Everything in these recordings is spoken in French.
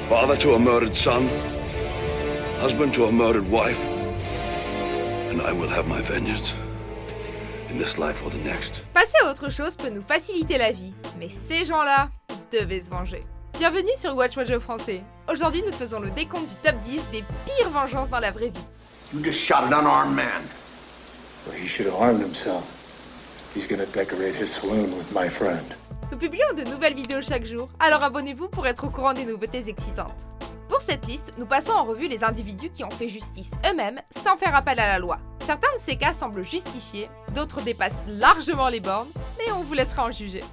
Father to a murdered son, husband to a murdered wife, and I will have my vengeance in this life or the next. Passer à autre chose peut nous faciliter la vie, mais ces gens-là devaient se venger. Bienvenue sur Watch Mojo français. Aujourd'hui, nous faisons le décompte du top 10 des pires vengeances dans la vraie vie. You just shot an unarmed man. Well, he should have armed himself. He's gonna decorate his saloon with my friend. Nous publions de nouvelles vidéos chaque jour, alors abonnez-vous pour être au courant des nouveautés excitantes. Pour cette liste, nous passons en revue les individus qui ont fait justice eux-mêmes sans faire appel à la loi. Certains de ces cas semblent justifiés, d'autres dépassent largement les bornes, mais on vous laissera en juger.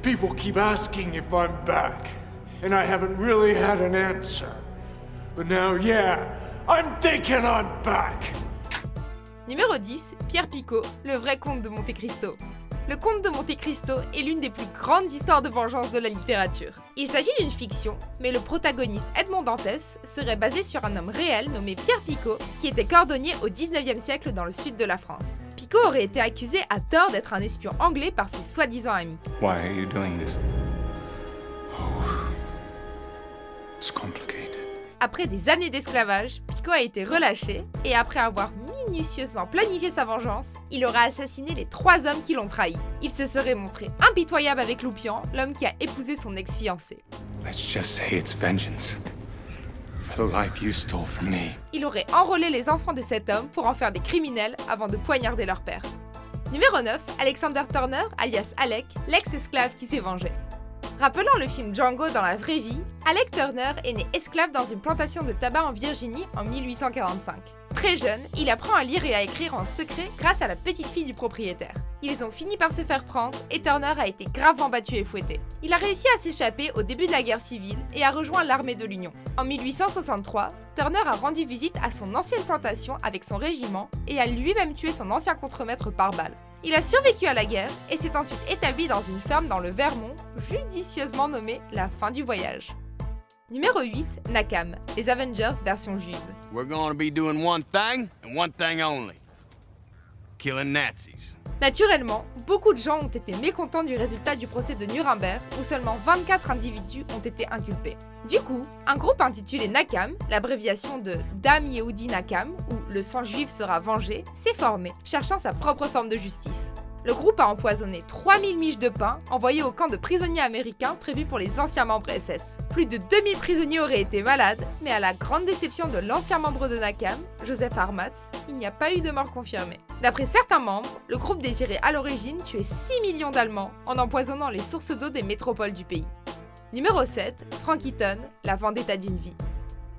People keep asking if I'm back, and I haven't really had an answer. But now, yeah, I'm thinking I'm back. Numéro 10, Pierre Picot, le vrai comte de Monte Cristo. Le Comte de Monte Cristo est l'une des plus grandes histoires de vengeance de la littérature. Il s'agit d'une fiction, mais le protagoniste Edmond Dantès serait basé sur un homme réel nommé Pierre Picot, qui était cordonnier au 19e siècle dans le sud de la France. Picot aurait été accusé à tort d'être un espion anglais par ses soi-disant amis. Why are you doing this? Oh, it's complicated. Après des années d'esclavage, Picot a été relâché, et après avoir minutieusement planifié sa vengeance, il aura assassiné les 3 hommes qui l'ont trahi. Il se serait montré impitoyable avec Loupian, l'homme qui a épousé son ex-fiancée. Let's just say it's vengeance for the life you stole from me. Il aurait enrôlé les enfants de cet homme pour en faire des criminels avant de poignarder leur père. Numéro 9, Alexander Turner, alias Alec, l'ex-esclave qui s'est vengé. Rappelant le film Django dans la vraie vie, Alec Turner est né esclave dans une plantation de tabac en Virginie en 1845. Très jeune, il apprend à lire et à écrire en secret grâce à la petite fille du propriétaire. Ils ont fini par se faire prendre et Turner a été gravement battu et fouetté. Il a réussi à s'échapper au début de la guerre civile et a rejoint l'armée de l'Union. En 1863, Turner a rendu visite à son ancienne plantation avec son régiment et a lui-même tué son ancien contremaître par balle. Il a survécu à la guerre et s'est ensuite établi dans une ferme dans le Vermont, judicieusement nommée la fin du voyage. Numéro 8, Nakam, les Avengers version juive. We're gonna be doing one thing and one thing only. Killing Nazis. Naturellement, beaucoup de gens ont été mécontents du résultat du procès de Nuremberg où seulement 24 individus ont été inculpés. Du coup, un groupe intitulé Nakam, l'abréviation de Dam Yehudi Nakam, ou le sang juif sera vengé, s'est formé, cherchant sa propre forme de justice. Le groupe a empoisonné 3000 miches de pain envoyées au camp de prisonniers américains prévu pour les anciens membres SS. Plus de 2000 prisonniers auraient été malades, mais à la grande déception de l'ancien membre de Nakam, Joseph Armatz, il n'y a pas eu de mort confirmée. D'après certains membres, le groupe désirait à l'origine tuer 6 millions d'Allemands en empoisonnant les sources d'eau des métropoles du pays. Numéro 7, Frank Eaton, la vendetta d'une vie.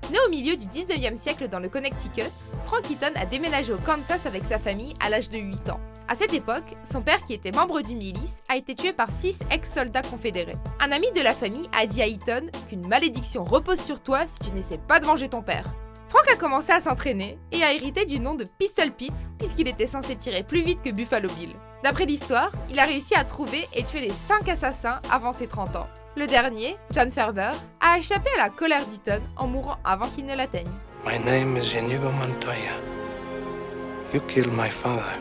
Né au milieu du 19e siècle dans le Connecticut, Frank Eaton a déménagé au Kansas avec sa famille à l'âge de 8 ans. À cette époque, son père, qui était membre du milice, a été tué par 6 ex-soldats confédérés. Un ami de la famille a dit à Eaton qu'une malédiction repose sur toi si tu n'essaies pas de venger ton père. Frank a commencé à s'entraîner et a hérité du nom de Pistol Pete puisqu'il était censé tirer plus vite que Buffalo Bill. D'après l'histoire, il a réussi à trouver et tuer les 5 assassins avant ses 30 ans. Le dernier, John Ferber, a échappé à la colère d'Eaton en mourant avant qu'il ne l'atteigne. My name is Inigo Montoya. You killed my father.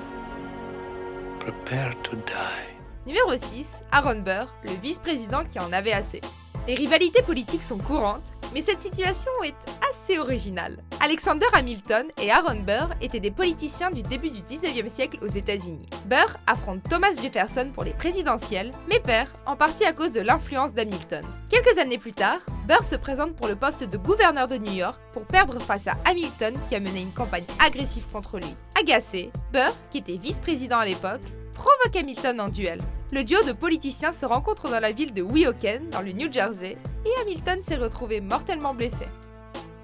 Prepare to die. Numéro 6, Aaron Burr, le vice-président qui en avait assez. Les rivalités politiques sont courantes, mais cette situation est assez originale. Alexander Hamilton et Aaron Burr étaient des politiciens du début du 19e siècle aux États-Unis. Burr affronte Thomas Jefferson pour les présidentielles, mais perd, en partie à cause de l'influence d'Hamilton. Quelques années plus tard, Burr se présente pour le poste de gouverneur de New York pour perdre face à Hamilton qui a mené une campagne agressive contre lui. Agacé, Burr, qui était vice-président à l'époque, provoque Hamilton en duel. Le duo de politiciens se rencontre dans la ville de Weehawken, dans le New Jersey, et Hamilton s'est retrouvé mortellement blessé.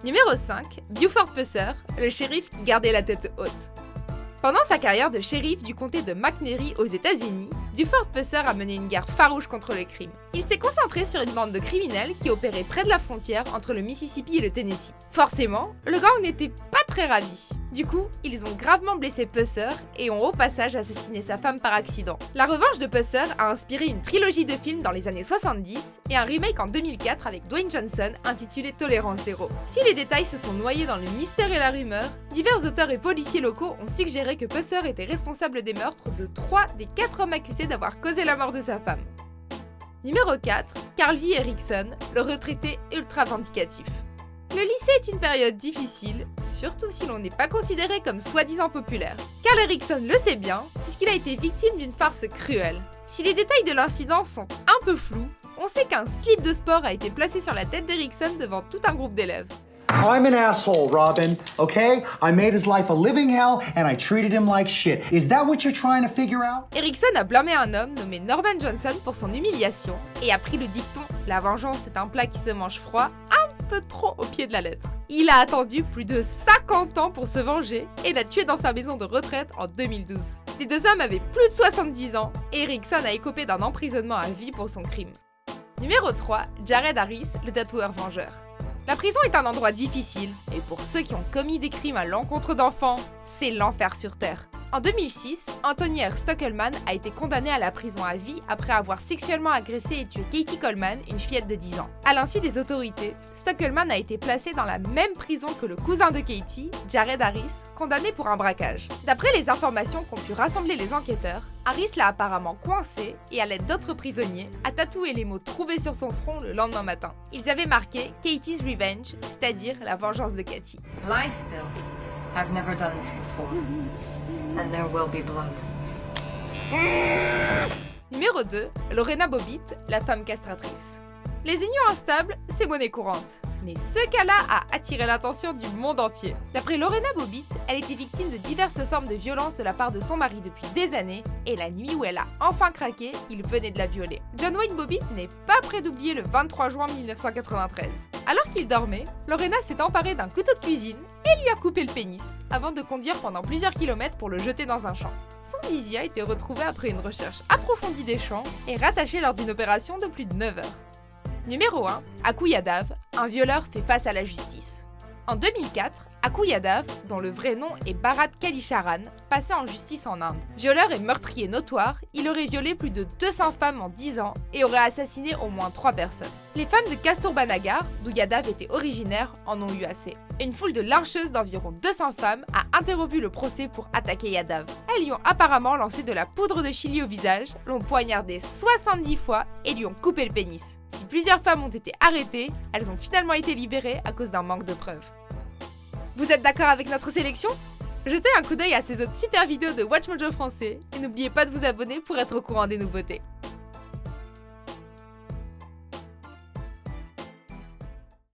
Numéro 5, Buford Pusser, le shérif qui gardait la tête haute. Pendant sa carrière de shérif du comté de McNairy aux États-Unis, Buford Pusser a mené une guerre farouche contre le crime. Il s'est concentré sur une bande de criminels qui opérait près de la frontière entre le Mississippi et le Tennessee. Forcément, le gang n'était pas très ravi. Du coup, ils ont gravement blessé Pusser et ont au passage assassiné sa femme par accident. La revanche de Pusser a inspiré une trilogie de films dans les années 70 et un remake en 2004 avec Dwayne Johnson intitulé Tolérance Zéro. Si les détails se sont noyés dans le mystère et la rumeur, divers auteurs et policiers locaux ont suggéré que Pusser était responsable des meurtres de 3 des 4 hommes accusés d'avoir causé la mort de sa femme. Numéro 4, Carl V. Erickson, le retraité ultra vindicatif. Le lycée est une période difficile, surtout si l'on n'est pas considéré comme soi-disant populaire. Carl Erickson le sait bien, puisqu'il a été victime d'une farce cruelle. Si les détails de l'incident sont un peu flous, on sait qu'un slip de sport a été placé sur la tête d'Erickson devant tout un groupe d'élèves. I'm an asshole, Robin, okay? I made his life a living hell and I treated him like shit. Is that what you're trying to figure out? Erickson a blâmé un homme nommé Norman Johnson pour son humiliation et a pris le dicton « La vengeance est un plat qui se mange froid » un peu trop au pied de la lettre. Il a attendu plus de 50 ans pour se venger et l'a tué dans sa maison de retraite en 2012. Les deux hommes avaient plus de 70 ans et Erickson a écopé d'un emprisonnement à vie pour son crime. Numéro 3, Jared Harris, le tatoueur vengeur. La prison est un endroit difficile, et pour ceux qui ont commis des crimes à l'encontre d'enfants, c'est l'enfer sur Terre. En 2006, Anthony R. Stockelman a été condamné à la prison à vie après avoir sexuellement agressé et tué Katie Coleman, une fillette de 10 ans. À l'insu des autorités, Stockelman a été placé dans la même prison que le cousin de Katie, Jared Harris, condamné pour un braquage. D'après les informations qu'ont pu rassembler les enquêteurs, Harris l'a apparemment coincé et à l'aide d'autres prisonniers, a tatoué les mots trouvés sur son front le lendemain matin. Ils avaient marqué Katie's Revenge, c'est-à-dire la vengeance de Katie. Lie still. I've never done this before. And there will be blood. Numéro 2, Lorena Bobbitt, la femme castratrice. Les unions instables, c'est monnaie courante. Mais ce cas-là a attiré l'attention du monde entier. D'après Lorena Bobbitt, elle était victime de diverses formes de violence de la part de son mari depuis des années, et la nuit où elle a enfin craqué, il venait de la violer. John Wayne Bobbitt n'est pas prêt d'oublier le 23 juin 1993. Alors qu'il dormait, Lorena s'est emparée d'un couteau de cuisine et lui a coupé le pénis, avant de conduire pendant plusieurs kilomètres pour le jeter dans un champ. Son zizi a été retrouvé après une recherche approfondie des champs et rattaché lors d'une opération de plus de 9 heures. Numéro 1, Akku Yadav, un violeur fait face à la justice. En 2004, Akku Yadav, dont le vrai nom est Bharat Kalisharan, passait en justice en Inde. Violeur et meurtrier notoire, il aurait violé plus de 200 femmes en 10 ans et aurait assassiné au moins 3 personnes. Les femmes de Kasturba Nagar, d'où Yadav était originaire, en ont eu assez. Une foule de lyncheuses d'environ 200 femmes a interrompu le procès pour attaquer Yadav. Elles lui ont apparemment lancé de la poudre de chili au visage, l'ont poignardé 70 fois et lui ont coupé le pénis. Si plusieurs femmes ont été arrêtées, elles ont finalement été libérées à cause d'un manque de preuves. Vous êtes d'accord avec notre sélection ? Jetez un coup d'œil à ces autres super vidéos de WatchMojo français et n'oubliez pas de vous abonner pour être au courant des nouveautés.